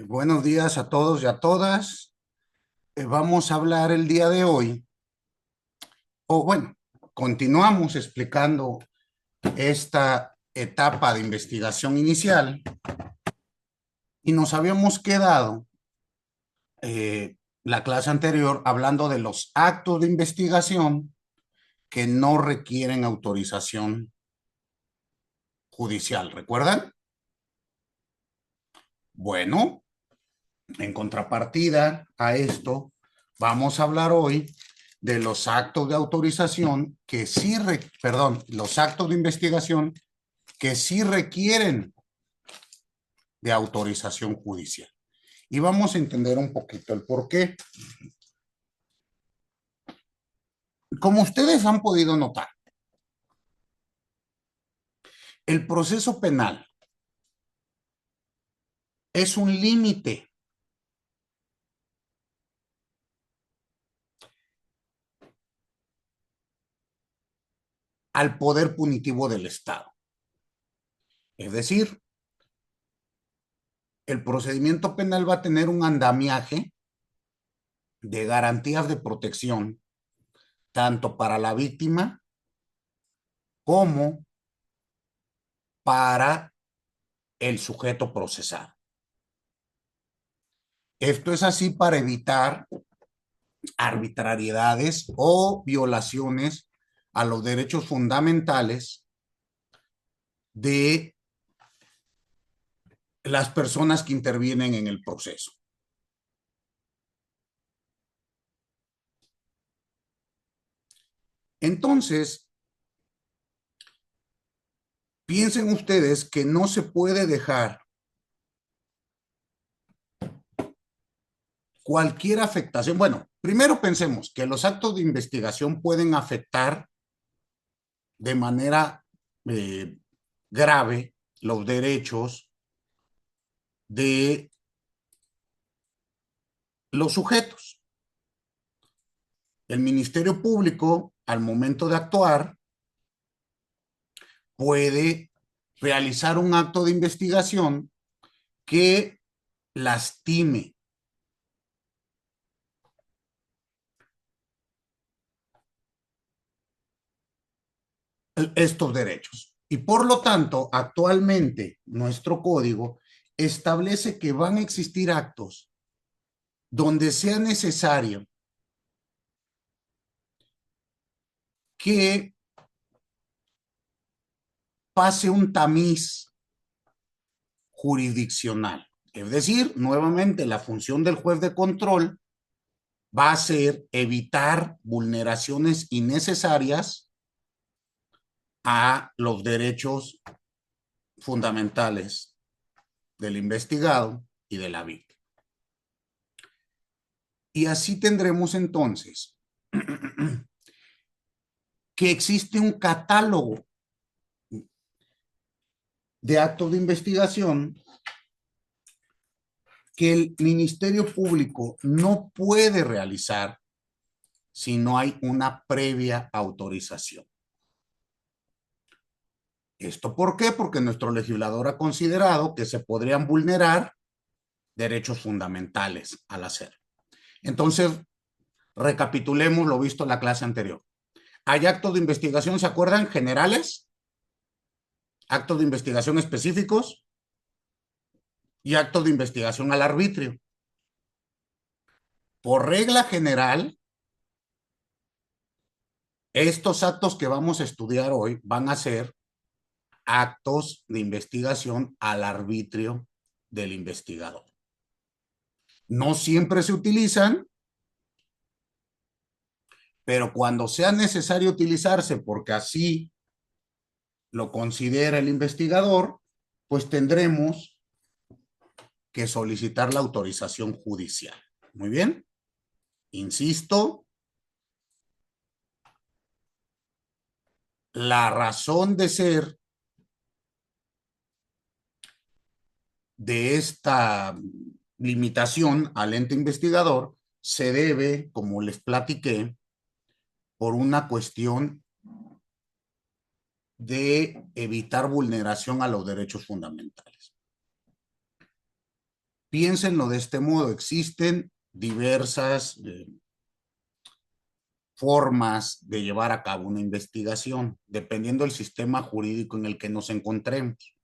Buenos días a todos y a todas. Vamos a hablar el día de hoy, o bueno, continuamos explicando esta etapa de investigación inicial y nos habíamos quedado la clase anterior hablando de los actos de investigación que no requieren autorización judicial. ¿Recuerdan? Bueno, en contrapartida a esto, vamos a hablar hoy de los actos de autorización que sí, los actos de investigación que sí requieren de autorización judicial. Y vamos a entender un poquito el por qué. Como ustedes han podido notar, el proceso penal es un límite al poder punitivo del Estado. Es decir, el procedimiento penal va a tener un andamiaje de garantías de protección tanto para la víctima como para el sujeto procesado. Esto es así para evitar arbitrariedades o violaciones a los derechos fundamentales de las personas que intervienen en el proceso. Entonces, piensen ustedes que no se puede dejar cualquier afectación. Bueno, primero pensemos que los actos de investigación pueden afectar de manera grave los derechos de los sujetos. El Ministerio Público, al momento de actuar, puede realizar un acto de investigación que lastime estos derechos. Y por lo tanto, actualmente nuestro código establece que van a existir actos donde sea necesario que pase un tamiz jurisdiccional. Es decir, nuevamente la función del juez de control va a ser evitar vulneraciones innecesarias a los derechos fundamentales del investigado y de la víctima. Y así tendremos entonces que existe un catálogo de actos de investigación que el Ministerio Público no puede realizar si no hay una previa autorización. ¿Esto por qué? Porque nuestro legislador ha considerado que se podrían vulnerar derechos fundamentales al hacer. Entonces, recapitulemos lo visto en la clase anterior. Hay actos de investigación, ¿se acuerdan? Generales, actos de investigación específicos y actos de investigación al arbitrio. Por regla general, estos actos que vamos a estudiar hoy van a ser actos de investigación al arbitrio del investigador. No siempre se utilizan, pero cuando sea necesario utilizarse, porque así lo considera el investigador, pues tendremos que solicitar la autorización judicial. Muy bien. Insisto, la razón de ser de esta limitación al ente investigador se debe, como les platiqué, por una cuestión de evitar vulneración a los derechos fundamentales. piénsenlo de este modo, existen diversas formas de llevar a cabo una investigación, dependiendo del sistema jurídico en el que nos encontremos.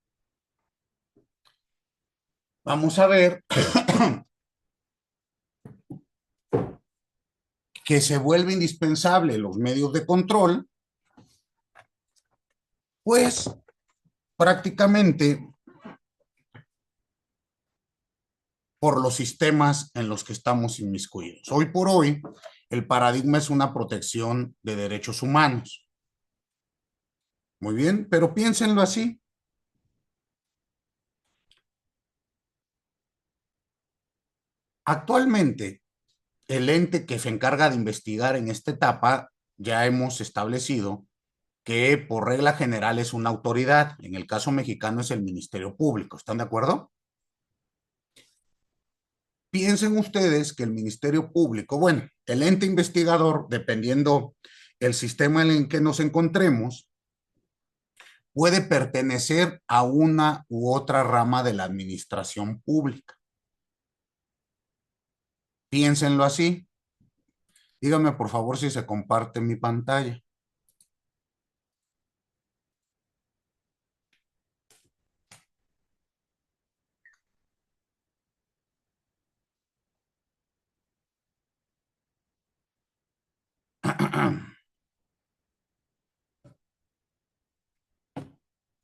Vamos a ver que se vuelve indispensable los medios de control, pues prácticamente por los sistemas en los que estamos inmiscuidos. Hoy por hoy, el paradigma es una protección de derechos humanos. Muy bien, pero piénsenlo así. Actualmente, el ente que se encarga de investigar en esta etapa, ya hemos establecido que por regla general es una autoridad. En el caso mexicano es el Ministerio Público. ¿Están de acuerdo? Piensen ustedes que el Ministerio Público, bueno, el ente investigador, dependiendo el sistema en el que nos encontremos, puede pertenecer a una u otra rama de la administración pública. Piénsenlo así. Díganme por favor si se comparte mi pantalla.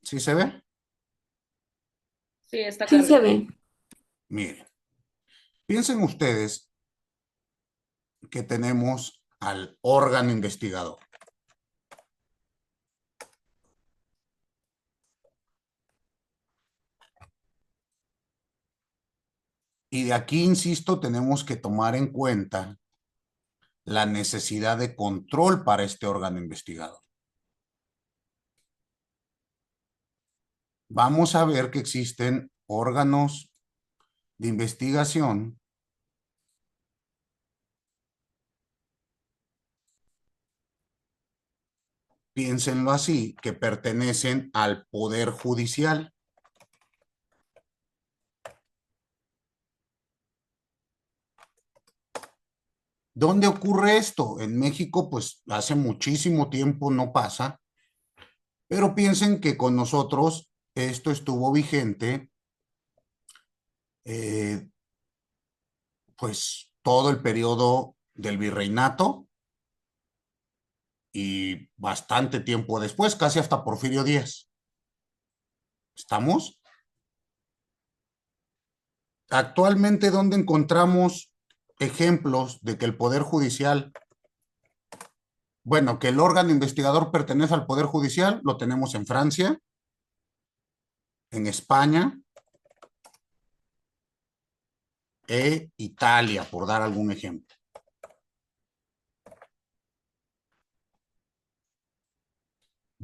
¿Sí se ve? Sí, está Sí se cargando. ve. Miren, piensen ustedes que tenemos al órgano investigador. Y de aquí, insisto, tenemos que tomar en cuenta la necesidad de control para este órgano investigador. Vamos a ver que existen órganos de investigación piénsenlo así, que pertenecen al Poder Judicial. ¿Dónde ocurre esto? En México, pues hace muchísimo tiempo no pasa, pero piensen que con nosotros esto estuvo vigente, pues todo el periodo del virreinato y bastante tiempo después, casi hasta Porfirio Díaz. ¿Estamos? Actualmente, ¿dónde encontramos ejemplos de que el Poder Judicial, bueno, que el órgano investigador pertenece al Poder Judicial? Lo tenemos en Francia, en España e Italia, por dar algún ejemplo.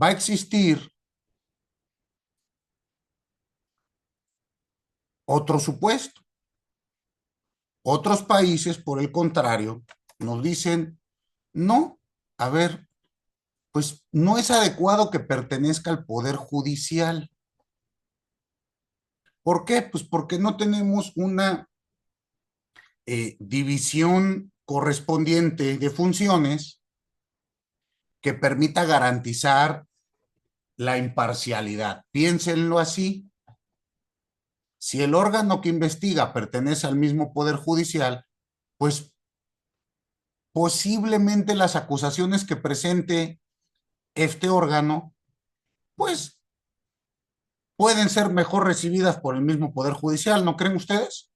Va a existir otro supuesto. Otros países, por el contrario, nos dicen, no, a ver, pues no es adecuado que pertenezca al Poder Judicial. ¿Por qué? Pues porque no tenemos una división correspondiente de funciones que permita garantizar la imparcialidad. Piénsenlo así. Si el órgano que investiga pertenece al mismo Poder Judicial, pues posiblemente las acusaciones que presente este órgano, pues pueden ser mejor recibidas por el mismo Poder Judicial, ¿no creen ustedes?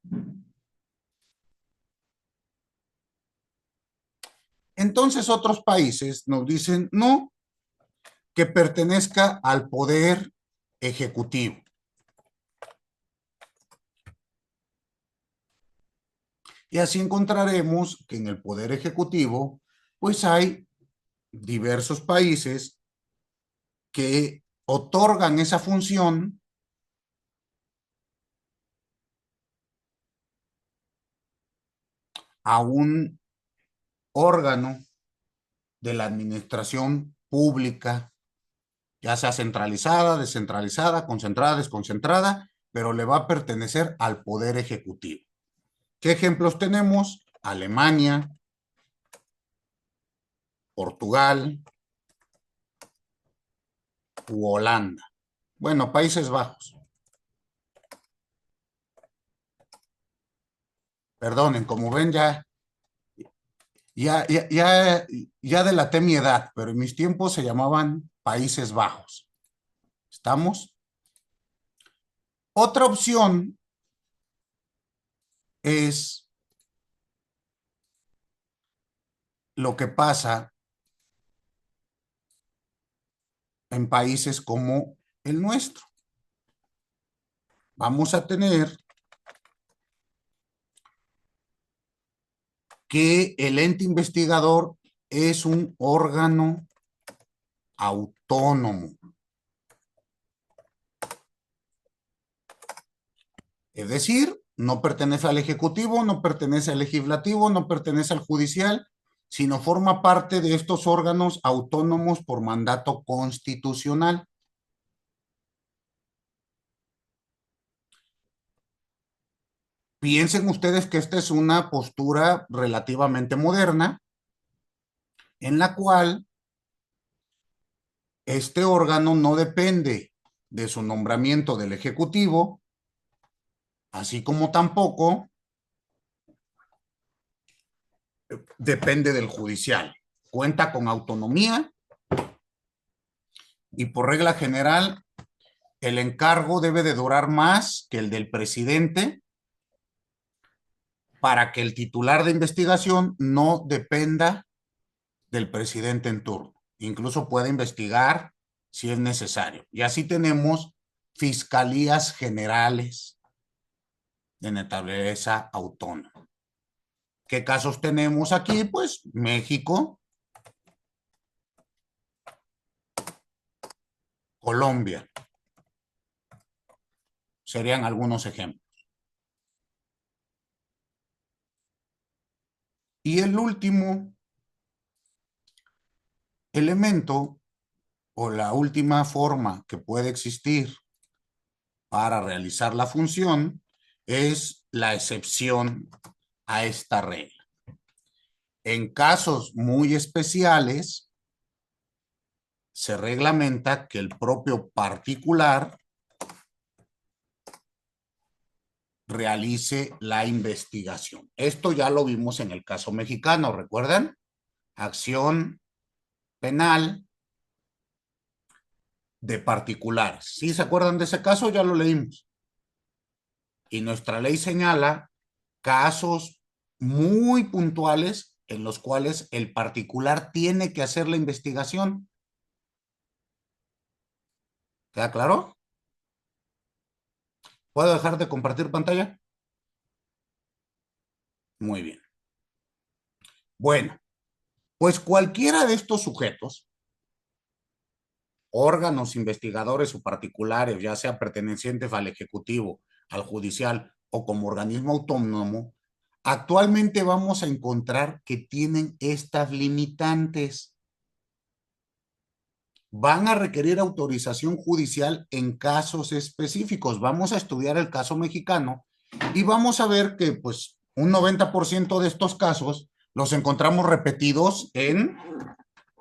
Entonces otros países nos dicen, no, que pertenezca al Poder Ejecutivo. Y así encontraremos que en el Poder Ejecutivo, pues hay diversos países que otorgan esa función a un órgano de la administración pública, ya sea centralizada, descentralizada, concentrada, desconcentrada, pero le va a pertenecer al Poder Ejecutivo. ¿Qué ejemplos tenemos? Alemania, Portugal u Holanda. Bueno, Países Bajos. Perdonen, como ven, ya delaté mi edad, pero en mis tiempos se llamaban Países Bajos. ¿Estamos? Otra opción es lo que pasa en países como el nuestro. Vamos a tener que el ente investigador es un órgano autónomo. Es decir, no pertenece al Ejecutivo, no pertenece al Legislativo, no pertenece al Judicial, sino forma parte de estos órganos autónomos por mandato constitucional. Piensen ustedes que esta es una postura relativamente moderna, en la cual este órgano no depende de su nombramiento del Ejecutivo, así como tampoco depende del Judicial. Cuenta con autonomía y por regla general el encargo debe de durar más que el del presidente para que el titular de investigación no dependa del presidente en turno. Incluso puede investigar si es necesario. Y así tenemos fiscalías generales de naturaleza autónoma. ¿Qué casos tenemos aquí? Pues México, Colombia, serían algunos ejemplos. Y el último elemento o la última forma que puede existir para realizar la función es la excepción a esta regla. En casos muy especiales, se reglamenta que el propio particular realice la investigación. Esto ya lo vimos en el caso mexicano, ¿recuerdan? Acción penal de particulares. ¿Sí se acuerdan de ese caso? Ya lo leímos. Y nuestra ley señala casos muy puntuales en los cuales el particular tiene que hacer la investigación. ¿Queda claro? ¿Puedo dejar de compartir pantalla? Muy bien. Bueno, pues cualquiera de estos sujetos, órganos investigadores o particulares, ya sea pertenecientes al Ejecutivo, al Judicial o como organismo autónomo, actualmente vamos a encontrar que tienen estas limitantes. Van a requerir autorización judicial en casos específicos. Vamos a estudiar el caso mexicano y vamos a ver que pues un 90% de estos casos los encontramos repetidos en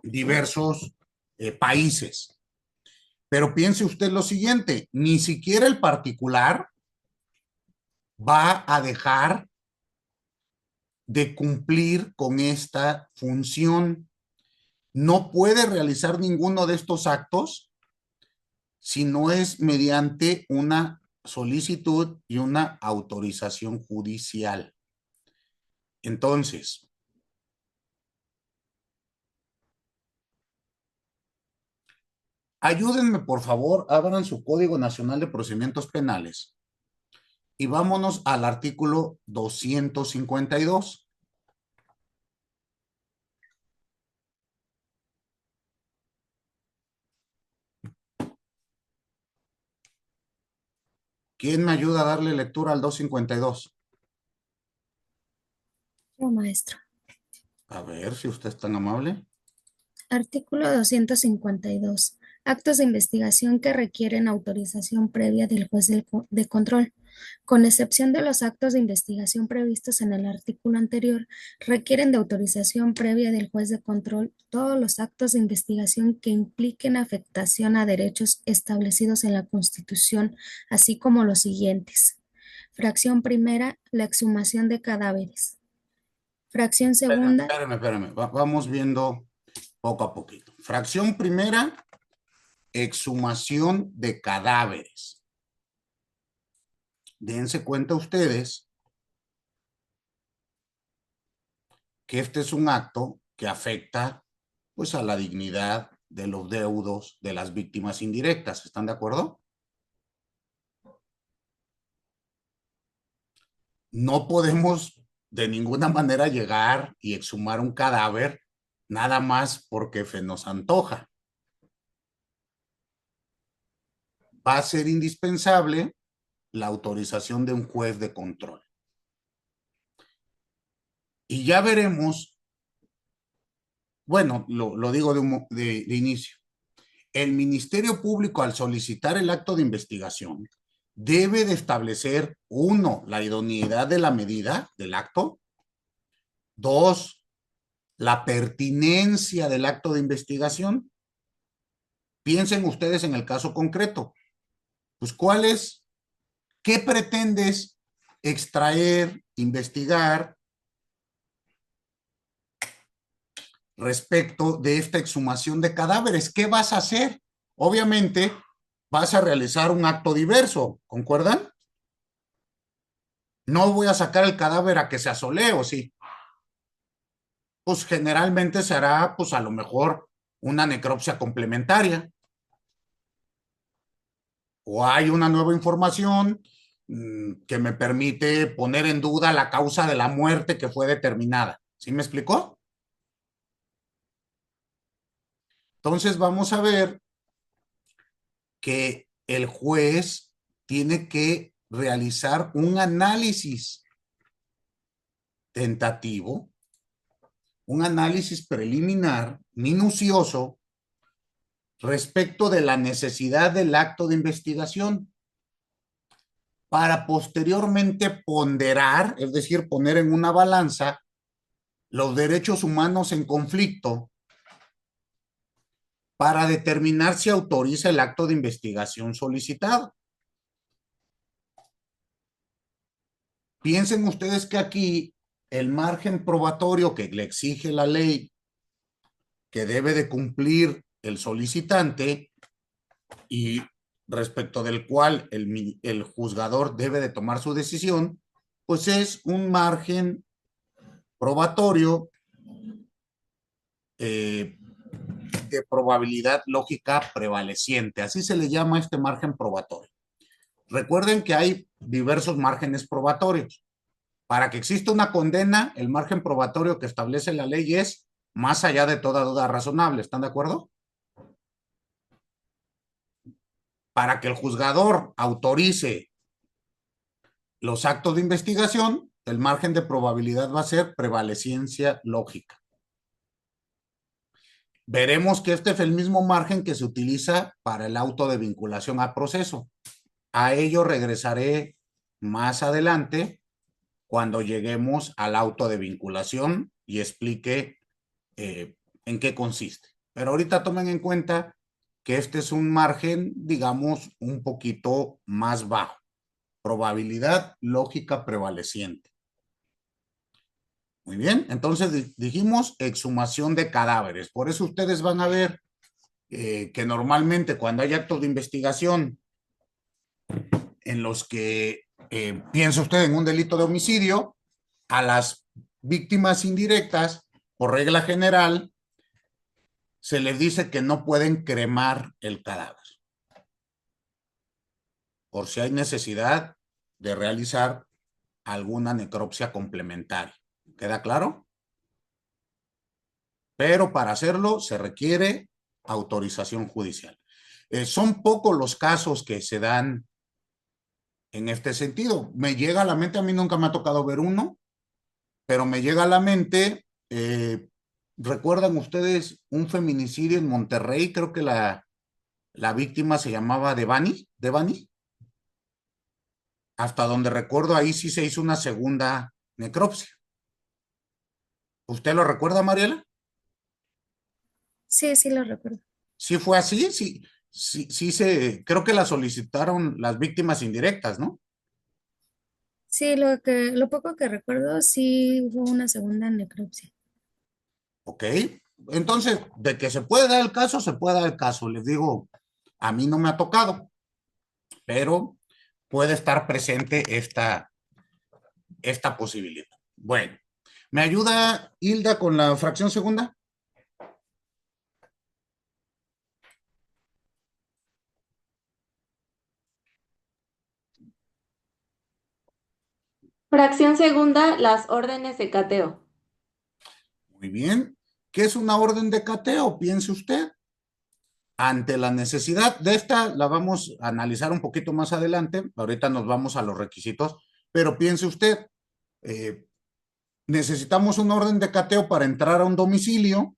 diversos países. Pero piense usted lo siguiente, ni siquiera el particular va a dejar de cumplir con esta función. No puede realizar ninguno de estos actos si no es mediante una solicitud y una autorización judicial. Entonces, ayúdenme por favor, abran su Código Nacional de Procedimientos Penales y vámonos al artículo 252. ¿Quién me ayuda a darle lectura al 252? No, maestro. A ver si usted es tan amable. Artículo 252. Actos de investigación que requieren autorización previa del juez de control. Con excepción de los actos de investigación previstos en el artículo anterior, requieren de autorización previa del juez de control todos los actos de investigación que impliquen afectación a derechos establecidos en la Constitución, así como los siguientes. Fracción primera, la exhumación de cadáveres. Fracción segunda. Espérame. Vamos viendo poco a poquito. Fracción primera, exhumación de cadáveres. Dense cuenta ustedes que este es un acto que afecta pues a la dignidad de los deudos de las víctimas indirectas. ¿Están de acuerdo? No podemos de ninguna manera llegar y exhumar un cadáver nada más porque se nos antoja. Va a ser indispensable la autorización de un juez de control. Y ya veremos, bueno, lo digo de inicio, el Ministerio Público al solicitar el acto de investigación debe de establecer, uno, la idoneidad de la medida del acto, dos, la pertinencia del acto de investigación. Piensen ustedes en el caso concreto. Pues, ¿cuál es? ¿Qué pretendes extraer, investigar respecto de esta exhumación de cadáveres? ¿Qué vas a hacer? Obviamente, vas a realizar un acto diverso, ¿concuerdan? No voy a sacar el cadáver a que se asolee, ¿o sí? Pues generalmente se hará, pues a lo mejor, una necropsia complementaria. O hay una nueva información que me permite poner en duda la causa de la muerte que fue determinada. ¿Sí me explicó? Entonces vamos a ver que el juez tiene que realizar un análisis tentativo, un análisis preliminar, minucioso, respecto de la necesidad del acto de investigación, para posteriormente ponderar, es decir, poner en una balanza los derechos humanos en conflicto para determinar si autoriza el acto de investigación solicitado. Piensen ustedes que aquí el margen probatorio que le exige la ley que debe de cumplir el solicitante y respecto del cual el juzgador debe de tomar su decisión, pues es un margen probatorio de probabilidad lógica prevaleciente. Así se le llama este margen probatorio. Recuerden que hay diversos márgenes probatorios. Para que exista una condena, el margen probatorio que establece la ley es más allá de toda duda razonable. ¿Están de acuerdo? Para que el juzgador autorice los actos de investigación, el margen de probabilidad va a ser prevalecencia lógica. Veremos que este es el mismo margen que se utiliza para el auto de vinculación a proceso. A ello regresaré más adelante cuando lleguemos al auto de vinculación y explique en qué consiste. Pero ahorita tomen en cuenta que este es un margen, digamos, un poquito más bajo. Probabilidad lógica prevaleciente. Muy bien, entonces dijimos exhumación de cadáveres. Por eso ustedes van a ver que normalmente cuando hay actos de investigación en los que piensa usted en un delito de homicidio, a las víctimas indirectas, por regla general, se les dice que no pueden cremar el cadáver, por si hay necesidad de realizar alguna necropsia complementaria. ¿Queda claro? Pero para hacerlo se requiere autorización judicial. Son pocos los casos que se dan en este sentido. Me llega a la mente, a mí nunca me ha tocado ver uno, pero me llega a la mente, ¿recuerdan ustedes un feminicidio en Monterrey? Creo que la La víctima se llamaba Devani. Hasta donde recuerdo, ahí sí se hizo una segunda necropsia. ¿Usted lo recuerda, Mariela? Sí, sí lo recuerdo. ¿Sí fue así? Sí, creo que la solicitaron las víctimas indirectas, ¿no? Sí, lo poco que recuerdo, sí hubo una segunda necropsia. Ok. Entonces, de que se puede dar el caso, se puede dar el caso. Les digo, a mí no me ha tocado, pero puede estar presente esta posibilidad. Bueno, ¿me ayuda Hilda con la fracción segunda? Fracción segunda, las órdenes de cateo. Muy bien. ¿Qué es una orden de cateo? Piense usted. Ante la necesidad de esta, la vamos a analizar un poquito más adelante. Ahorita nos vamos a los requisitos, pero piense usted, eh, necesitamos una orden de cateo para entrar a un domicilio,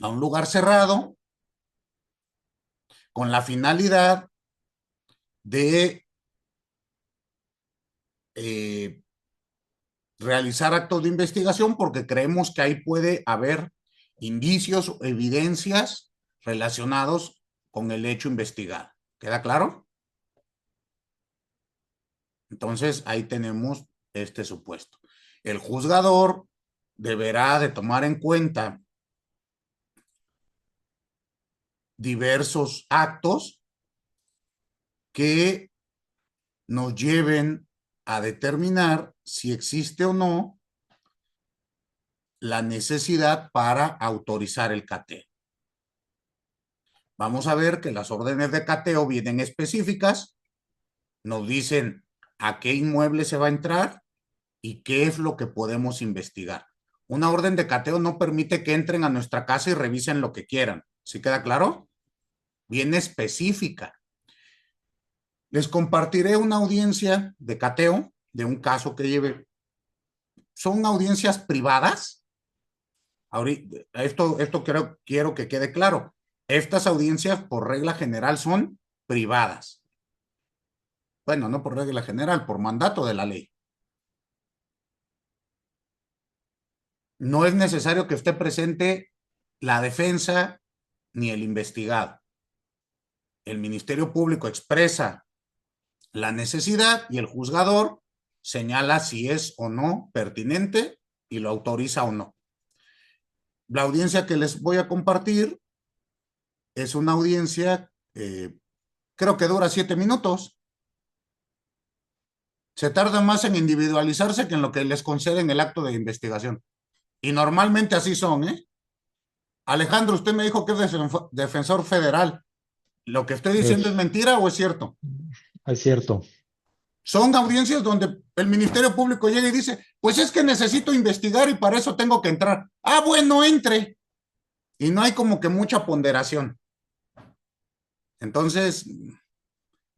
a un lugar cerrado, con la finalidad de realizar actos de investigación porque creemos que ahí puede haber indicios o evidencias relacionados con el hecho investigado. ¿Queda claro? Entonces, ahí tenemos este supuesto. El juzgador deberá de tomar en cuenta diversos actos que nos lleven a determinar si existe o no la necesidad para autorizar el cateo. Vamos a ver que las órdenes de cateo vienen específicas, nos dicen a qué inmueble se va a entrar y qué es lo que podemos investigar. Una orden de cateo no permite que entren a nuestra casa y revisen lo que quieran. ¿Sí queda claro? Viene específica. Les compartiré una audiencia de cateo de un caso que lleve. Son audiencias privadas. Ahorita, esto quiero que quede claro. Estas audiencias, por regla general, son privadas. Bueno, no por regla general, por mandato de la ley. No es necesario que esté presente la defensa ni el investigado. El Ministerio Público expresa la necesidad y el juzgador señala si es o no pertinente y lo autoriza o no. La audiencia que les voy a compartir es una audiencia, creo que dura 7 minutos. Se tarda más en individualizarse que en lo que les conceden el acto de investigación. Y normalmente así son, ¿eh? Alejandro, usted me dijo que es defensor federal. ¿Lo que estoy diciendo es Es, mentira o es cierto? es cierto. Son audiencias donde el Ministerio Público llega y dice, pues es que necesito investigar y para eso tengo que entrar. Ah, bueno, entre. Y no hay como que mucha ponderación. Entonces,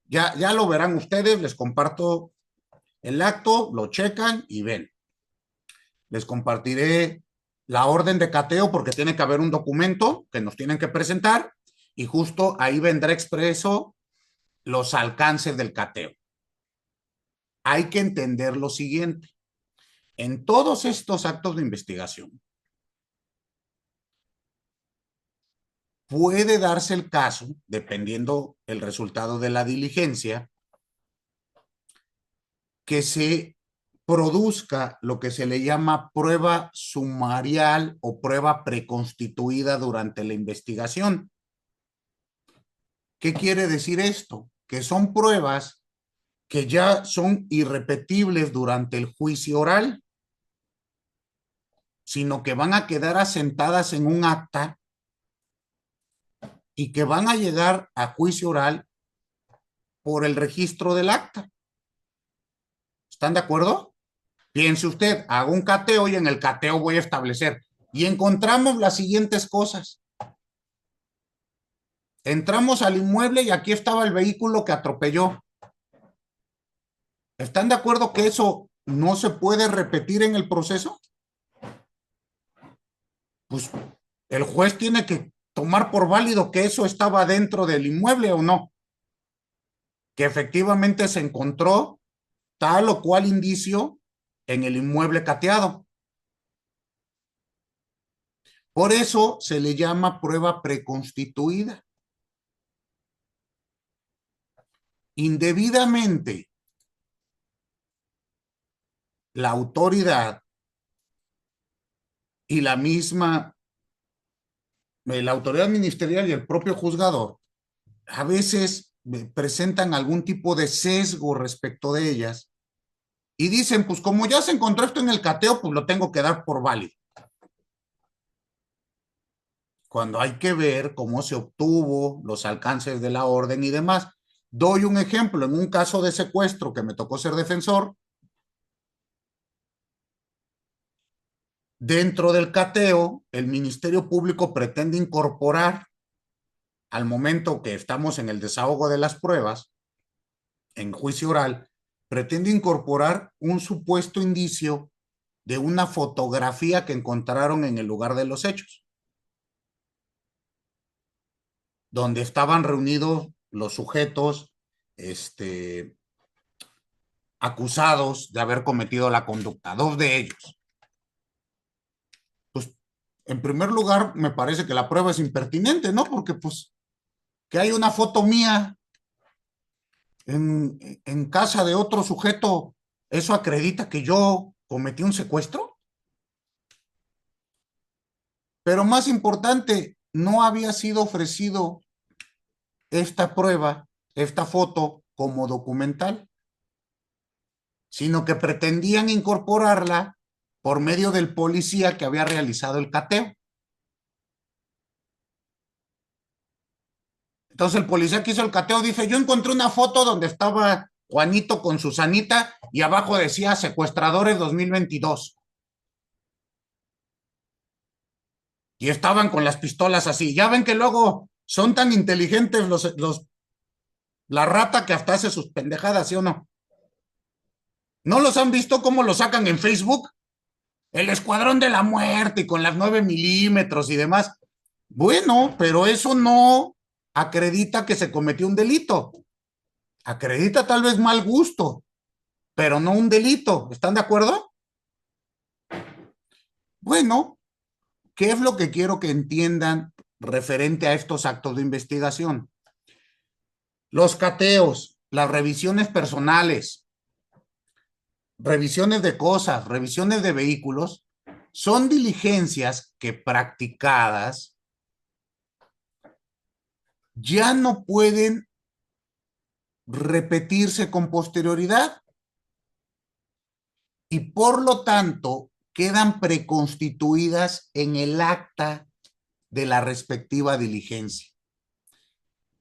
ya lo verán ustedes, les comparto el acto, lo checan y ven. Les compartiré la orden de cateo porque tiene que haber un documento que nos tienen que presentar y justo ahí vendrá expreso los alcances del cateo. Hay que entender lo siguiente. En todos estos actos de investigación, puede darse el caso, dependiendo el resultado de la diligencia, que se produzca lo que se le llama prueba sumarial o prueba preconstituida durante la investigación. ¿Qué quiere decir esto? Que son pruebas que ya son irrepetibles durante el juicio oral, sino que van a quedar asentadas en un acta y que van a llegar a juicio oral por el registro del acta. ¿Están de acuerdo? Piense usted, hago un cateo y en el cateo voy a establecer. Y encontramos las siguientes cosas. Entramos al inmueble y aquí estaba el vehículo que atropelló. ¿Están de acuerdo que eso no se puede repetir en el proceso? Pues el juez tiene que tomar por válido que eso estaba dentro del inmueble o no, que efectivamente se encontró tal o cual indicio en el inmueble cateado. Por eso se le llama prueba preconstituida. Indebidamente, la autoridad y la autoridad ministerial y el propio juzgador a veces presentan algún tipo de sesgo respecto de ellas y dicen, pues como ya se encontró esto en el cateo, pues lo tengo que dar por válido. Cuando hay que ver cómo se obtuvo, los alcances de la orden y demás. Doy un ejemplo, en un caso de secuestro que me tocó ser defensor, dentro del cateo, el Ministerio Público pretende incorporar, al momento que estamos en el desahogo de las pruebas, en juicio oral, pretende incorporar un supuesto indicio de una fotografía que encontraron en el lugar de los hechos, donde estaban reunidos los sujetos acusados de haber cometido la conducta, dos de ellos. Pues, en primer lugar, me parece que la prueba es impertinente, ¿no? Porque, pues, que hay una foto mía en casa de otro sujeto, ¿eso acredita que yo cometí un secuestro? Pero más importante, no había sido ofrecido esta prueba, esta foto, como documental, sino que pretendían incorporarla por medio del policía que había realizado el cateo. Entonces el policía que hizo el cateo dice, yo encontré una foto donde estaba Juanito con Susanita y abajo decía secuestradores 2022. Y estaban con las pistolas así. Ya ven que luego son tan inteligentes la rata que hasta hace sus pendejadas, ¿sí o no? ¿No los han visto cómo lo sacan en Facebook? El escuadrón de la muerte y con las 9 milímetros y demás. Bueno, pero eso no acredita que se cometió un delito. Acredita tal vez mal gusto, pero no un delito. ¿Están de acuerdo? Bueno, ¿qué es lo que quiero que entiendan referente a estos actos de investigación? Los cateos, las revisiones personales, revisiones de cosas, revisiones de vehículos, son diligencias que practicadas ya no pueden repetirse con posterioridad y por lo tanto quedan preconstituidas en el acta de la respectiva diligencia.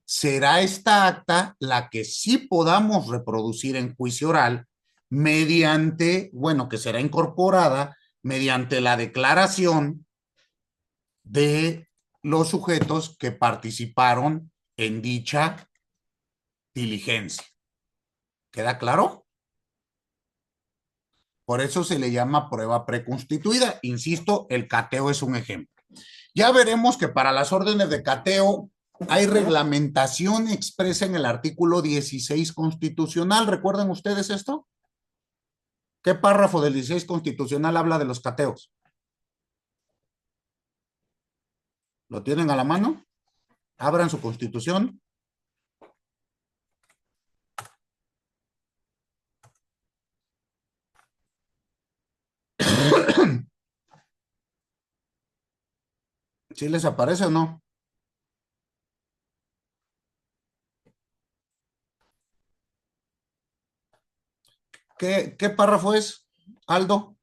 Será esta acta la que sí podamos reproducir en juicio oral mediante, bueno, que será incorporada mediante la declaración de los sujetos que participaron en dicha diligencia. ¿Queda claro? Por eso se le llama prueba preconstituida. Insisto, el cateo es un ejemplo. Ya veremos que para las órdenes de cateo hay reglamentación expresa en el artículo 16 constitucional. ¿Recuerdan ustedes esto? ¿Qué párrafo del 16 constitucional habla de los cateos? ¿Lo tienen a la mano? Abran su constitución. ¿Sí les aparece o no? ¿Qué párrafo es, Aldo?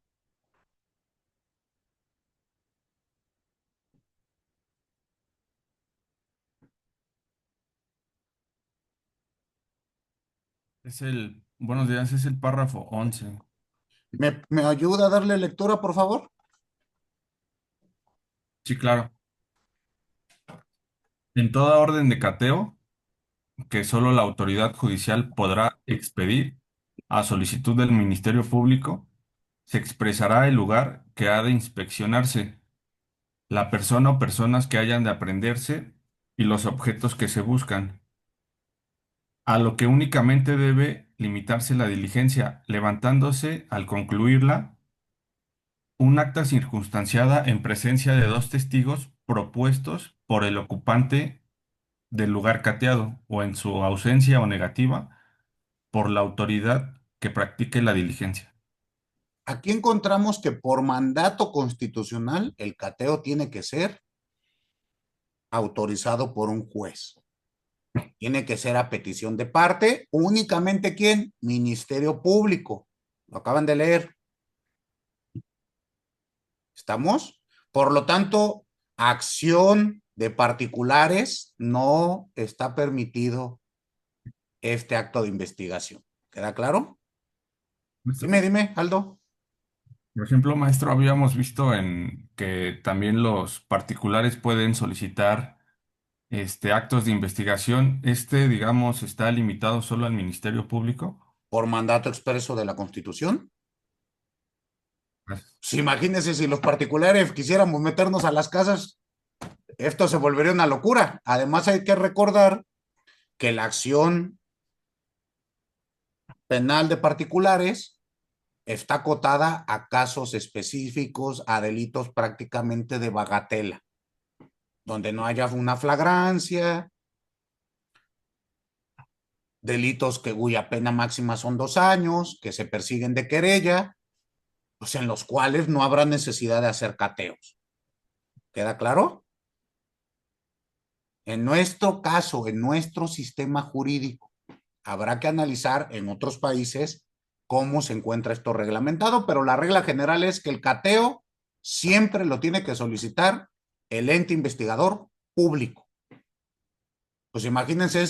Buenos días, es el párrafo 11. ¿Me ayuda a darle lectura, por favor? Sí, claro. En toda orden de cateo, que solo la autoridad judicial podrá expedir a solicitud del Ministerio Público, se expresará el lugar que ha de inspeccionarse, la persona o personas que hayan de aprenderse y los objetos que se buscan, a lo que únicamente debe limitarse la diligencia, levantándose al concluirla un acta circunstanciada en presencia de dos testigos propuestos por el ocupante del lugar cateado o en su ausencia o negativa por la autoridad que practique la diligencia. Aquí encontramos que por mandato constitucional el cateo tiene que ser autorizado por un juez. Tiene que ser a petición de parte, únicamente ¿quién? Ministerio Público. Lo acaban de leer. ¿Estamos? Por lo tanto, acción de particulares no está permitido este acto de investigación. ¿Queda claro? Dime, Aldo. Por ejemplo, maestro, habíamos visto en que también los particulares pueden solicitar actos de investigación. Digamos, está limitado solo al Ministerio Público. Por mandato expreso de la Constitución. Gracias. Pues imagínense si los particulares quisiéramos meternos a las casas, esto se volvería una locura. Además, hay que recordar que la acción penal de particulares está acotada a casos específicos, a delitos prácticamente de bagatela, donde no haya una flagrancia, delitos cuya pena máxima son 2 años, que se persiguen de querella, pues en los cuales no habrá necesidad de hacer cateos. ¿Queda claro? En nuestro caso, en nuestro sistema jurídico, habrá que analizar en otros países cómo se encuentra esto reglamentado, pero la regla general es que el cateo siempre lo tiene que solicitar el ente investigador público. Pues imagínense,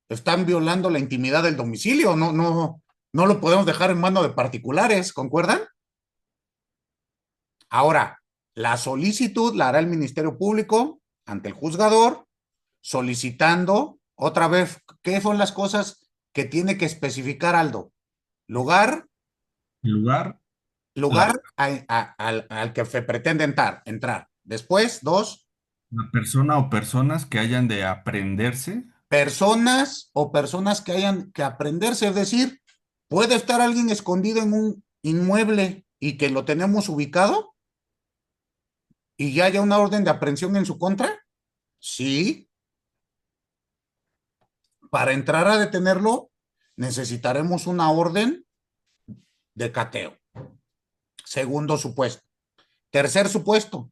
están violando la intimidad del domicilio, no lo podemos dejar en manos de particulares, ¿concuerdan? Ahora, la solicitud la hará el Ministerio Público ante el juzgador, solicitando, otra vez, ¿qué son las cosas que tiene que especificar Aldo? Lugar, Lugar, la, lugar al que se pretende entrar. Después, 2, la persona o personas que hayan de aprenderse. personas o personas que hayan que aprenderse, es decir, puede estar alguien escondido en un inmueble y que lo tenemos ubicado y ya haya una orden de aprehensión en su contra. Sí, para entrar a detenerlo necesitaremos una orden de cateo. Segundo supuesto. Tercer supuesto,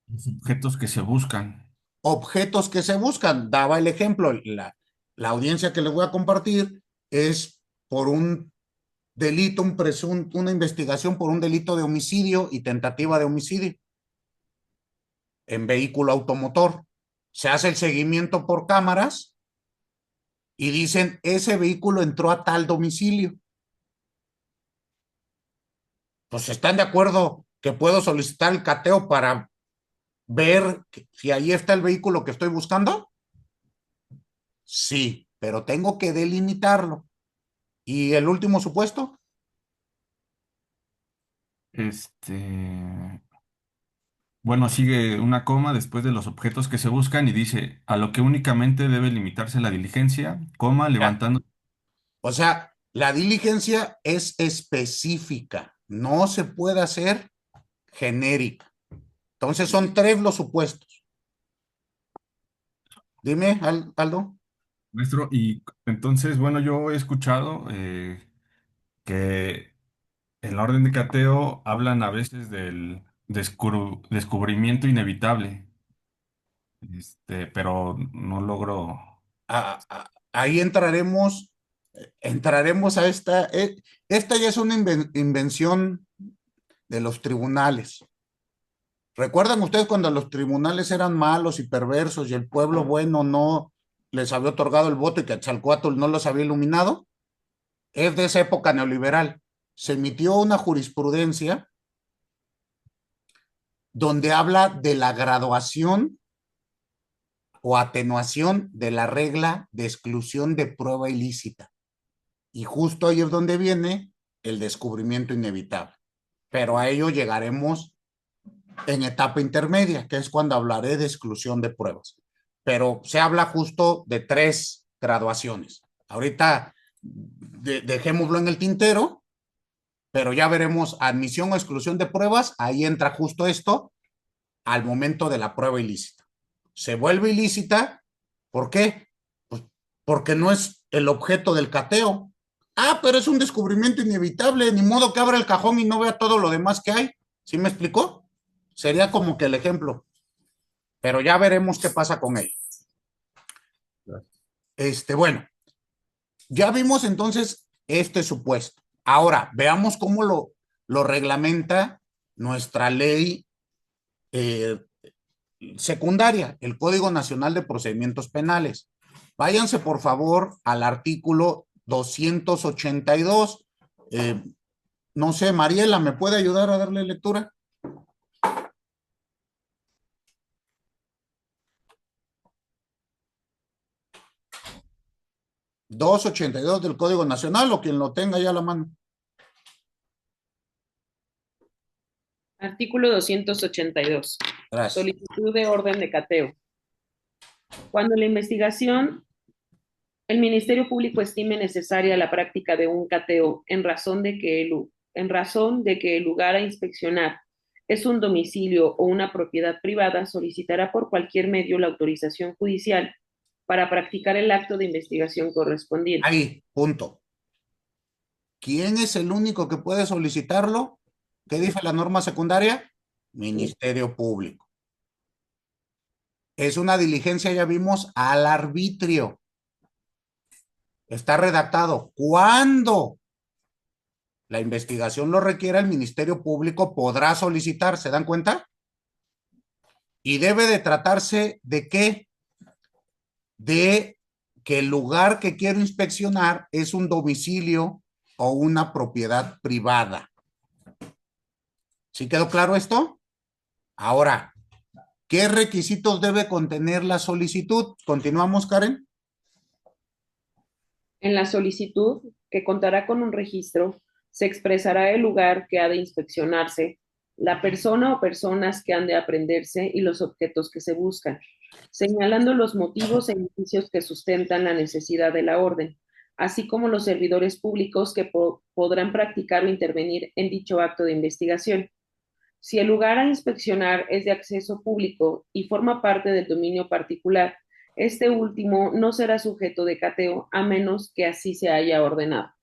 Los objetos que se buscan. objetos que se buscan. Daba el ejemplo, la audiencia que les voy a compartir es por un delito, una investigación por un delito de homicidio y tentativa de homicidio en vehículo automotor. Se hace el seguimiento por cámaras y dicen, ese vehículo entró a tal domicilio. Pues están de acuerdo que puedo solicitar el cateo para ver si ahí está el vehículo que estoy buscando. Sí, pero tengo que delimitarlo. ¿Y el último supuesto? Bueno, sigue una coma después de los objetos que se buscan y dice, a lo que únicamente debe limitarse la diligencia, coma, Ya. levantando. O sea, la diligencia es específica, no se puede hacer genérica. Entonces son 3 los supuestos. Dime, Aldo. Maestro, y entonces, bueno, yo he escuchado que en la orden de cateo hablan a veces del descubrimiento inevitable, pero no logro. Ahí entraremos a esta ya es una invención de los tribunales. ¿Recuerdan ustedes cuando los tribunales eran malos y perversos y el pueblo bueno no les había otorgado el voto y que Quetzalcóatl no los había iluminado? Es de esa época neoliberal. Se emitió una jurisprudencia donde habla de la graduación o atenuación de la regla de exclusión de prueba ilícita. Y justo ahí es donde viene el descubrimiento inevitable. Pero a ello llegaremos en etapa intermedia, que es cuando hablaré de exclusión de pruebas. Pero se habla justo de 3 graduaciones. Ahorita dejémoslo en el tintero, pero ya veremos admisión o exclusión de pruebas. Ahí entra justo esto al momento de la prueba ilícita. Se vuelve ilícita, ¿por qué? Pues porque no es el objeto del cateo. Ah, pero es un descubrimiento inevitable, ni modo que abra el cajón y no vea todo lo demás que hay. ¿Sí me explicó? Sería como que el ejemplo, pero ya veremos qué pasa con él. Bueno, ya vimos entonces este supuesto. Ahora, veamos cómo lo reglamenta nuestra ley secundaria, el Código Nacional de Procedimientos Penales. Váyanse, por favor, al artículo 282. No sé, Mariela, ¿me puede ayudar a darle lectura? ¿282 del Código Nacional o quien lo tenga ya a la mano? Artículo 282. Gracias. Solicitud de orden de cateo. Cuando la investigación, el Ministerio Público estime necesaria la práctica de un cateo en razón de que el lugar a inspeccionar es un domicilio o una propiedad privada, solicitará por cualquier medio la autorización judicial para practicar el acto de investigación correspondiente. Ahí, punto. ¿Quién es el único que puede solicitarlo? ¿Qué dice la norma secundaria? Ministerio Público. Es una diligencia, ya vimos, al arbitrio. Está redactado. Cuando la investigación lo requiera, el Ministerio Público podrá solicitar. ¿Se dan cuenta? Y debe de tratarse de qué? De que el lugar que quiero inspeccionar es un domicilio o una propiedad privada. ¿Sí quedó claro esto? Ahora, ¿qué requisitos debe contener la solicitud? Continuamos, Karen. En la solicitud, que contará con un registro, se expresará el lugar que ha de inspeccionarse, la persona o personas que han de aprenderse y los objetos que se buscan, señalando los motivos e indicios que sustentan la necesidad de la orden, así como los servidores públicos que podrán practicar o intervenir en dicho acto de investigación. Si el lugar a inspeccionar es de acceso público y forma parte del dominio particular, este último no será sujeto de cateo a menos que así se haya ordenado.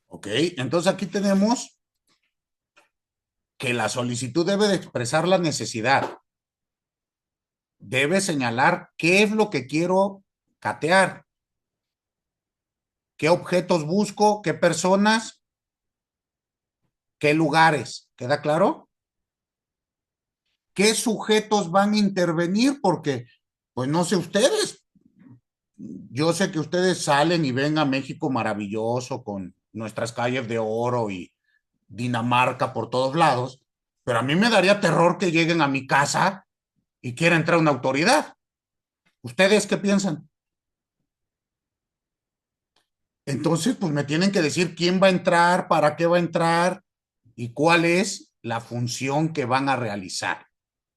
Ok, entonces aquí tenemos que la solicitud debe de expresar la necesidad. Debe señalar qué es lo que quiero catear, qué objetos busco, qué personas, qué lugares. ¿Queda claro? ¿Qué sujetos van a intervenir? Porque, pues no sé ustedes, yo sé que ustedes salen y ven a México maravilloso con nuestras calles de oro y Dinamarca por todos lados, pero a mí me daría terror que lleguen a mi casa y quiera entrar una autoridad. ¿Ustedes qué piensan? Entonces, pues me tienen que decir quién va a entrar, para qué va a entrar y cuál es la función que van a realizar.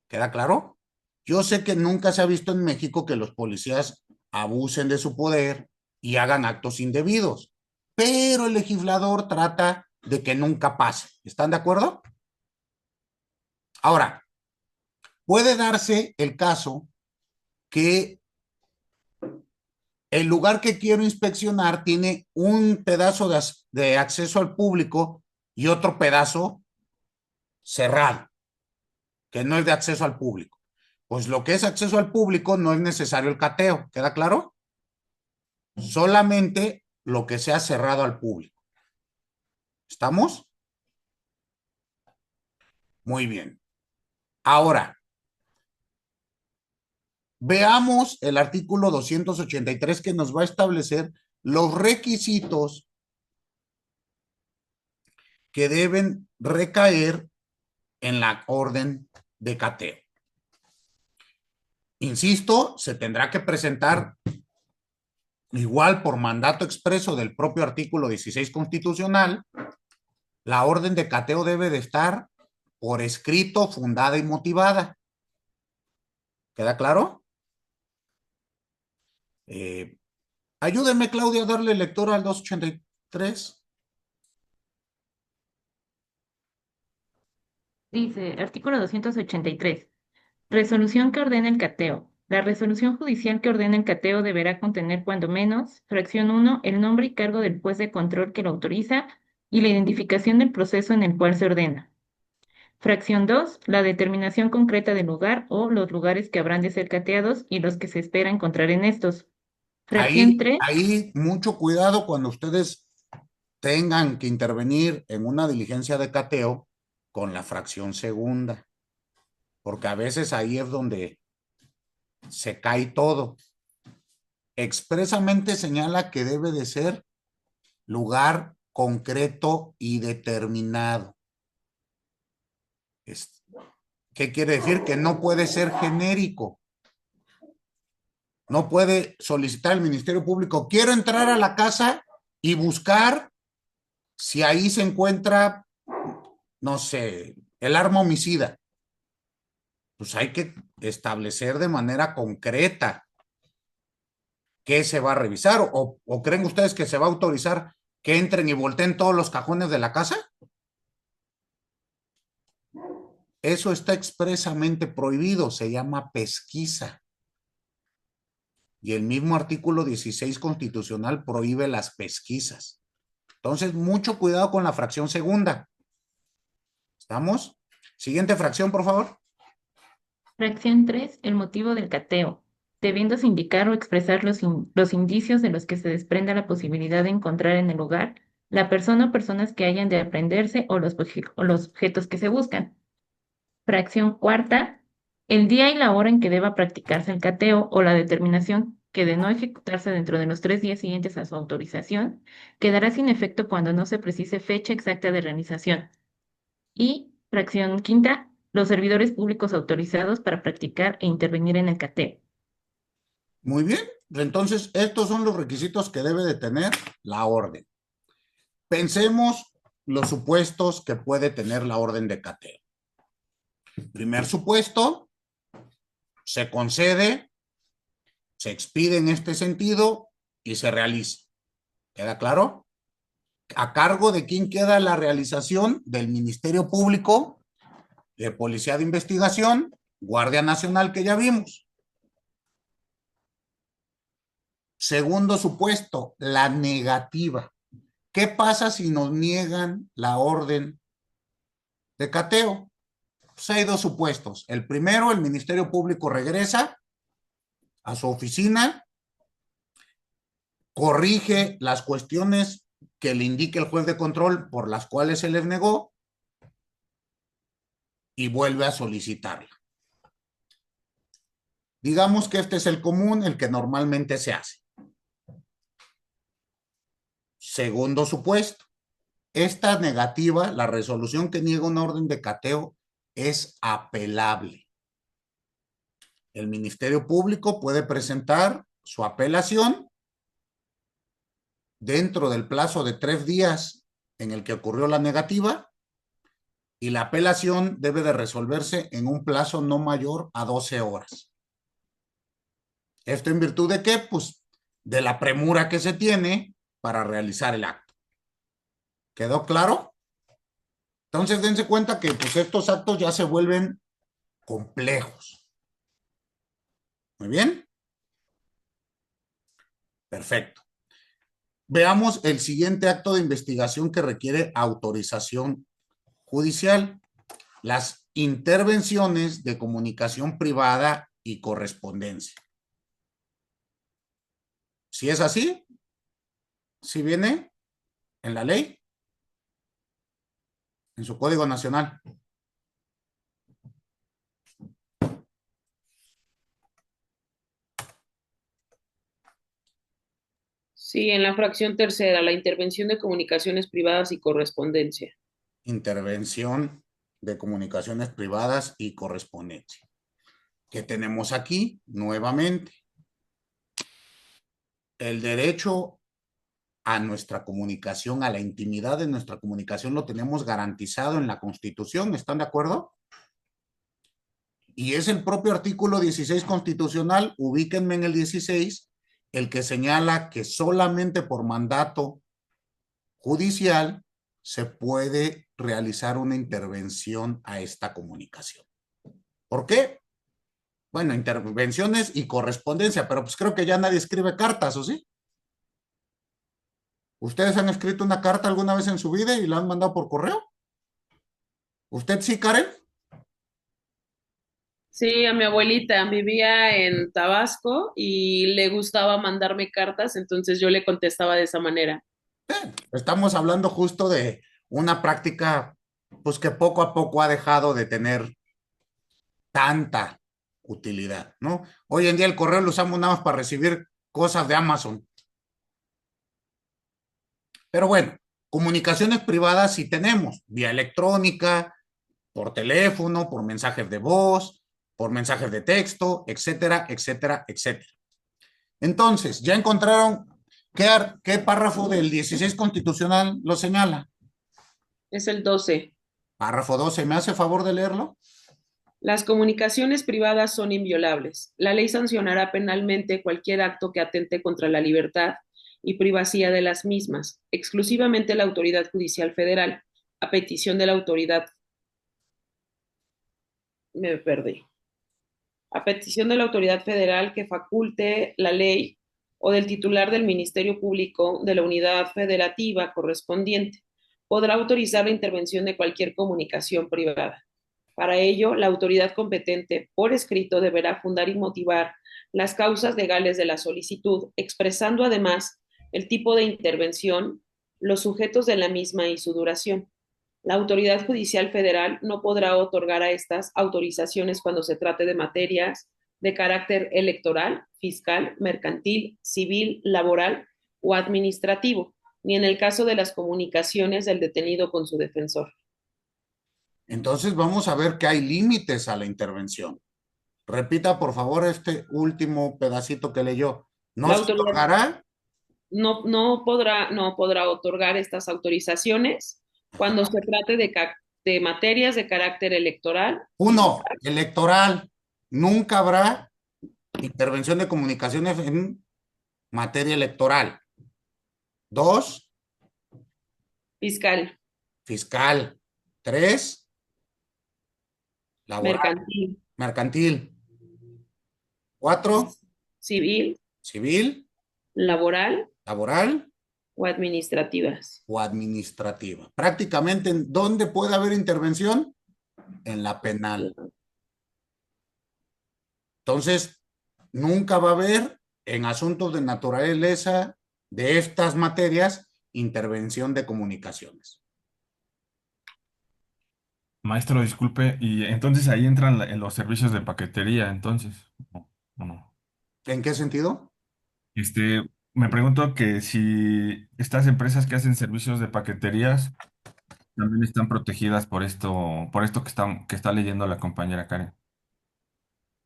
¿Queda claro? Yo sé que nunca se ha visto en México que los policías abusen de su poder y hagan actos indebidos, pero el legislador trata de que nunca pase. ¿Están de acuerdo? Ahora, puede darse el caso que el lugar que quiero inspeccionar tiene un pedazo de acceso al público y otro pedazo cerrado, que no es de acceso al público. Pues lo que es acceso al público no es necesario el cateo, ¿queda claro? Solamente lo que sea cerrado al público. ¿Estamos? Muy bien. Ahora, veamos el artículo 283 que nos va a establecer los requisitos que deben recaer en la orden de cateo. Insisto, se tendrá que presentar igual por mandato expreso del propio artículo 16 constitucional. La orden de cateo debe de estar por escrito, fundada y motivada. ¿Queda claro? Ayúdenme, Claudia, a darle lectura al 283. Dice, artículo 283. Resolución que ordena el cateo. La resolución judicial que ordena el cateo deberá contener cuando menos, fracción 1, el nombre y cargo del juez de control que lo autoriza y la identificación del proceso en el cual se ordena. Fracción 2, la determinación concreta del lugar o los lugares que habrán de ser cateados y los que se espera encontrar en estos. Fracción 3, Ahí mucho cuidado cuando ustedes tengan que intervenir en una diligencia de cateo con la fracción segunda, porque a veces ahí es donde se cae todo. Expresamente señala que debe de ser lugar concreto y determinado. ¿Qué quiere decir? Que no puede ser genérico. No puede solicitar al Ministerio Público, quiero entrar a la casa y buscar si ahí se encuentra, no sé, el arma homicida. Pues hay que establecer de manera concreta qué se va a revisar. ¿O creen ustedes que se va a autorizar que entren y volteen todos los cajones de la casa? Eso está expresamente prohibido, se llama pesquisa. Y el mismo artículo 16 constitucional prohíbe las pesquisas. Entonces, mucho cuidado con la fracción segunda. ¿Estamos? Siguiente fracción, por favor. fracción 3, el motivo del cateo, debiéndose indicar o expresar los indicios de los que se desprenda la posibilidad de encontrar en el lugar la persona o personas que hayan de aprenderse o los objetos que se buscan. Fracción 4, el día y la hora en que deba practicarse el cateo o la determinación que de no ejecutarse dentro de los 3 días siguientes a su autorización, quedará sin efecto cuando no se precise fecha exacta de realización. Y fracción 5, los servidores públicos autorizados para practicar e intervenir en el cateo. Muy bien. Entonces, estos son los requisitos que debe de tener la orden. Pensemos los supuestos que puede tener la orden de cateo. Primer supuesto, se concede, se expide en este sentido y se realiza. ¿Queda claro? ¿A cargo de quién queda la realización? Del Ministerio Público, de Policía de Investigación, Guardia Nacional, que ya vimos. Segundo supuesto, la negativa. ¿Qué pasa si nos niegan la orden de cateo? Pues hay dos supuestos. El primero, el Ministerio Público regresa a su oficina, corrige las cuestiones que le indique el juez de control por las cuales se les negó y vuelve a solicitarla. Digamos que este es el común, el que normalmente se hace. Segundo supuesto, esta negativa, la resolución que niega una orden de cateo, es apelable. El Ministerio Público puede presentar su apelación dentro del plazo de 3 días en el que ocurrió la negativa y la apelación debe de resolverse en un plazo no mayor a 12 horas. ¿Esto en virtud de qué? Pues de la premura que se tiene para realizar el acto. ¿Quedó claro? Entonces dense cuenta que pues, estos actos ya se vuelven complejos. Muy bien. Perfecto. Veamos el siguiente acto de investigación que requiere autorización judicial. Las intervenciones de comunicación privada y correspondencia. Si es así, si viene en la ley, en su Código Nacional. Sí, en la fracción tercera, la intervención de comunicaciones privadas y correspondencia. Intervención de comunicaciones privadas y correspondencia. ¿Qué tenemos aquí? Nuevamente. El derecho a nuestra comunicación, a la intimidad de nuestra comunicación, lo tenemos garantizado en la Constitución. ¿Están de acuerdo? Y es el propio artículo 16 constitucional, ubíquenme en el 16, el que señala que solamente por mandato judicial se puede realizar una intervención a esta comunicación. ¿Por qué? Bueno, intervenciones y correspondencia, pero pues creo que ya nadie escribe cartas, ¿o sí? ¿Ustedes han escrito una carta alguna vez en su vida y la han mandado por correo? ¿Usted sí, Karen? Sí, a mi abuelita vivía en Tabasco y le gustaba mandarme cartas, entonces yo le contestaba de esa manera. Estamos hablando justo de una práctica, pues que poco a poco ha dejado de tener tanta utilidad, ¿no? Hoy en día el correo lo usamos nada más para recibir cosas de Amazon. Pero bueno, comunicaciones privadas sí tenemos, vía electrónica, por teléfono, por mensajes de voz, por mensajes de texto, etcétera, etcétera, etcétera. Entonces, ¿ya encontraron qué párrafo del 16 constitucional lo señala? Es el 12. Párrafo 12, ¿me hace favor de leerlo? Las comunicaciones privadas son inviolables. La ley sancionará penalmente cualquier acto que atente contra la libertad y privacidad de las mismas, exclusivamente la autoridad judicial federal, a petición de la autoridad, me perdí, a petición de la autoridad federal que faculte la ley o del titular del Ministerio Público de la unidad federativa correspondiente. Podrá autorizar la intervención de cualquier comunicación privada. Para ello, la autoridad competente, por escrito, deberá fundar y motivar las causas legales de la solicitud, expresando además el tipo de intervención, los sujetos de la misma y su duración. La autoridad judicial federal no podrá otorgar a estas autorizaciones cuando se trate de materias de carácter electoral, fiscal, mercantil, civil, laboral o administrativo, ni en el caso de las comunicaciones del detenido con su defensor. Entonces vamos a ver que hay límites a la intervención. Repita, por favor, este último pedacito que leyó. La ¿No se autoridad otorgará? no podrá otorgar estas autorizaciones cuando se trate de materias de carácter electoral, Uno, electoral. Nunca habrá intervención de comunicaciones en materia electoral. Dos, fiscal, fiscal. Tres, laboral, mercantil, mercantil. Cuatro, civil, civil, laboral laboral o administrativas. o administrativa. Prácticamente, ¿en dónde puede haber intervención? En la penal. Entonces, nunca va a haber en asuntos de naturaleza de estas materias intervención de comunicaciones. Maestro, disculpe, y entonces ahí entran en los servicios de paquetería, entonces, ¿o no? ¿En qué sentido? Este, me pregunto que si estas empresas que hacen servicios de paqueterías también están protegidas por esto que está leyendo la compañera Karen.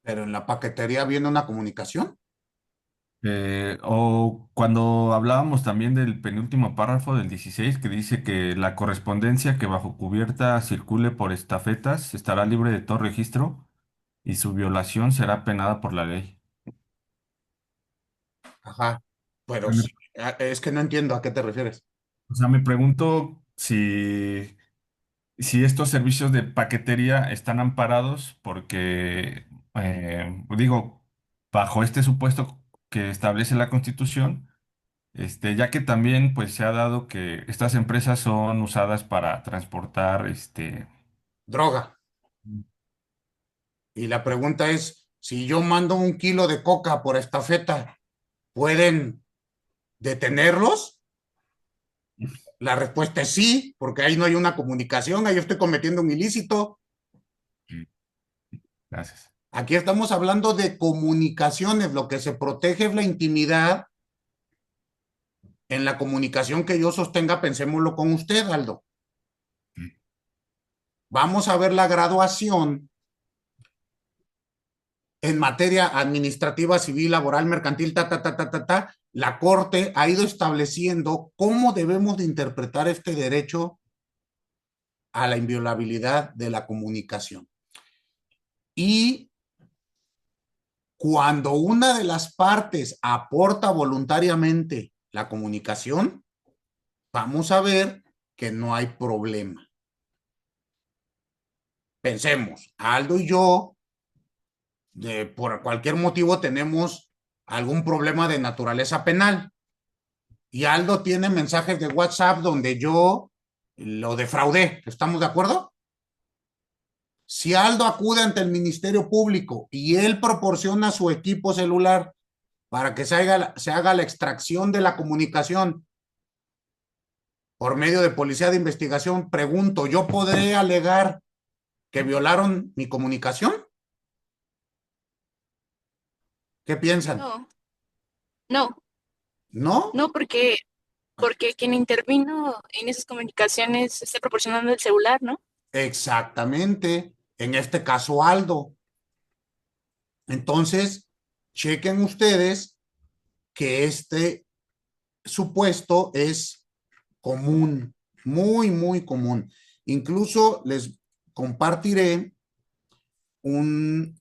Pero en la paquetería viene una comunicación. O cuando hablábamos también del penúltimo párrafo del 16 que dice que la correspondencia que bajo cubierta circule por estafetas estará libre de todo registro y su violación será penada por la ley. Ajá. O Pero sea, sí, es que no entiendo a qué te refieres. me pregunto si estos servicios de paquetería están amparados porque, digo, bajo este supuesto que establece la Constitución. Ya que también pues se ha dado que estas empresas son usadas para transportar Droga. Y la pregunta es, si yo mando 1 kilo de coca por estafeta, ¿pueden detenerlos? La respuesta es sí, porque ahí no hay una comunicación, ahí yo estoy cometiendo un ilícito. gracias. Aquí estamos hablando de comunicaciones, lo que se protege es la intimidad. En la comunicación que yo sostenga, pensémoslo con usted, Aldo. Vamos a ver la graduación en materia administrativa, civil, laboral, mercantil, la Corte ha ido estableciendo cómo debemos de interpretar este derecho a la inviolabilidad de la comunicación. Y cuando una de las partes aporta voluntariamente la comunicación, vamos a ver que no hay problema. Pensemos, Aldo y yo, por cualquier motivo tenemos algún problema de naturaleza penal. Y Aldo tiene mensajes de WhatsApp donde yo lo defraudé. ¿Estamos de acuerdo? Si Aldo acude ante el Ministerio Público y él proporciona su equipo celular para que se haga la extracción de la comunicación por medio de policía de investigación, pregunto, ¿yo podré alegar que violaron mi comunicación? ¿Qué piensan? No, no, ¿No? no, porque quien intervino en esas comunicaciones está proporcionando el celular, ¿no? Exactamente. En este caso, Aldo. Entonces, chequen ustedes que este supuesto es común, muy, muy común. Incluso les compartiré un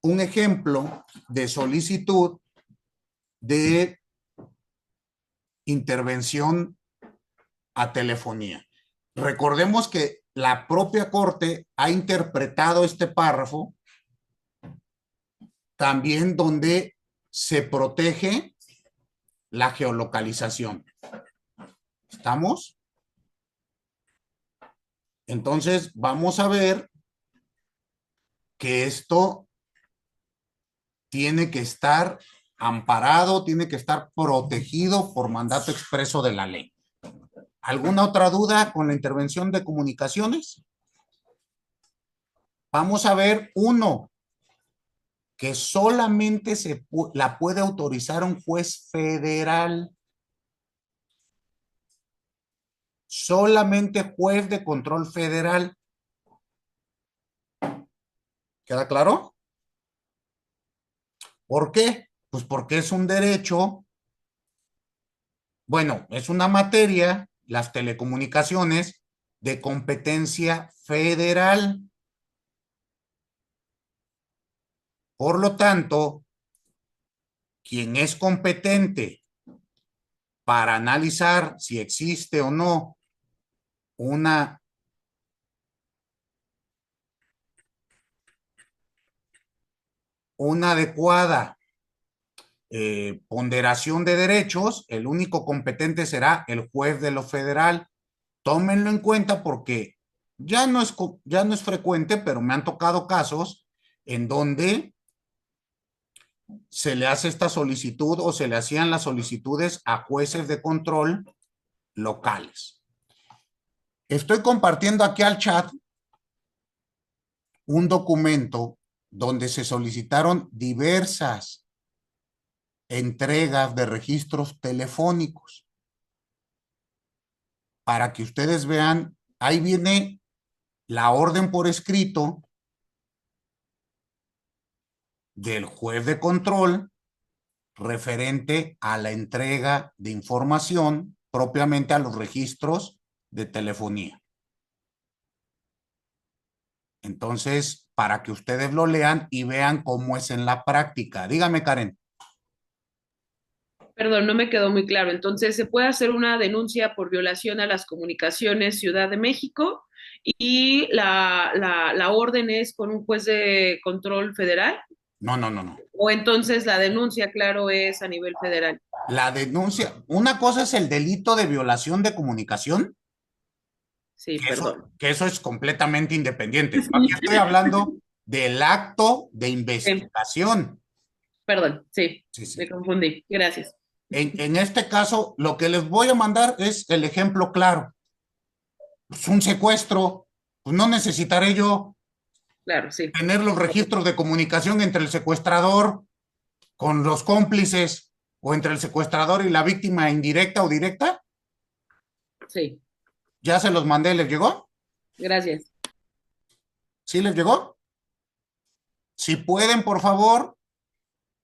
ejemplo de solicitud de intervención a telefonía. Recordemos que la propia Corte ha interpretado este párrafo también donde se protege la geolocalización. ¿Estamos? Entonces, vamos a ver que esto tiene que estar amparado, tiene que estar protegido por mandato expreso de la ley. ¿Alguna otra duda con la intervención de comunicaciones? Vamos a ver uno, que solamente la puede autorizar un juez federal. Solamente juez de control federal. ¿Queda claro? ¿Por qué? Pues porque es un derecho, bueno, es una materia, las telecomunicaciones, de competencia federal. Por lo tanto, quien es competente para analizar si existe o no una adecuada ponderación de derechos, el único competente será el juez de lo federal. Tómenlo en cuenta porque ya no es frecuente, pero me han tocado casos en donde se le hace esta solicitud o se le hacían las solicitudes a jueces de control locales. Estoy compartiendo aquí al chat un documento donde se solicitaron diversas entregas de registros telefónicos. Para que ustedes vean, ahí viene la orden por escrito del juez de control referente a la entrega de información propiamente a los registros de telefonía. Entonces, para que ustedes lo lean y vean cómo es en la práctica. Dígame, Karen. Perdón, no me quedó muy claro. Entonces, ¿se puede hacer una denuncia por violación a las comunicaciones Ciudad de México y la orden es con un juez de control federal? No, no, no, no. O entonces la denuncia, claro, es a nivel federal. La denuncia, una cosa es el delito de violación de comunicación, Sí, perdón. que eso es completamente independiente. Aquí estoy hablando del acto de investigación. Perdón, sí, Sí, sí. me confundí. Gracias. En este caso, lo que les voy a mandar es el ejemplo claro. Pues un secuestro, pues no necesitaré yo Claro, sí. tener los registros de comunicación entre el secuestrador con los cómplices o entre el secuestrador y la víctima indirecta o directa. Sí, Ya se los mandé, ¿les llegó? gracias. ¿Sí les llegó? Si pueden, por favor,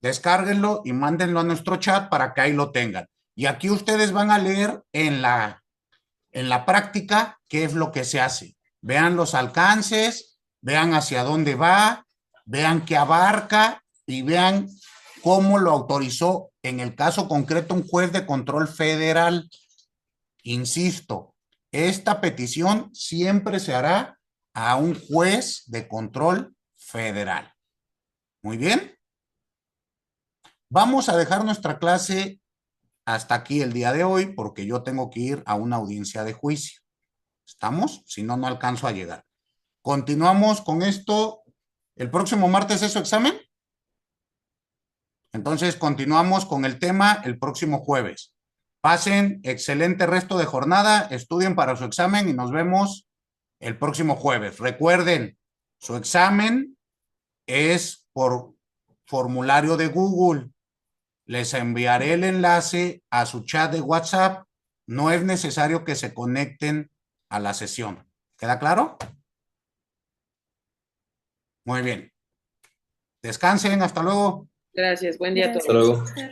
Descárguenlo y mándenlo a nuestro chat para que ahí lo tengan. Y aquí ustedes van a leer en la práctica qué es lo que se hace. Vean los alcances, vean hacia dónde va, vean qué abarca y vean cómo lo autorizó en el caso concreto un juez de control federal. Insisto, esta petición siempre se hará a un juez de control federal. Muy bien. Vamos a dejar nuestra clase hasta aquí el día de hoy porque yo tengo que ir a una audiencia de juicio. ¿Estamos? Si no, no alcanzo a llegar. Continuamos con esto. ¿El próximo martes es su examen? Entonces, continuamos con el tema el próximo jueves. Pasen excelente resto de jornada, estudien para su examen y nos vemos el próximo jueves. Recuerden, su examen es por formulario de Google. Les enviaré el enlace a su chat de WhatsApp. No es necesario que se conecten a la sesión. ¿Queda claro? Muy bien. Descansen, hasta luego. Gracias, buen día a Gracias. todos. Hasta luego.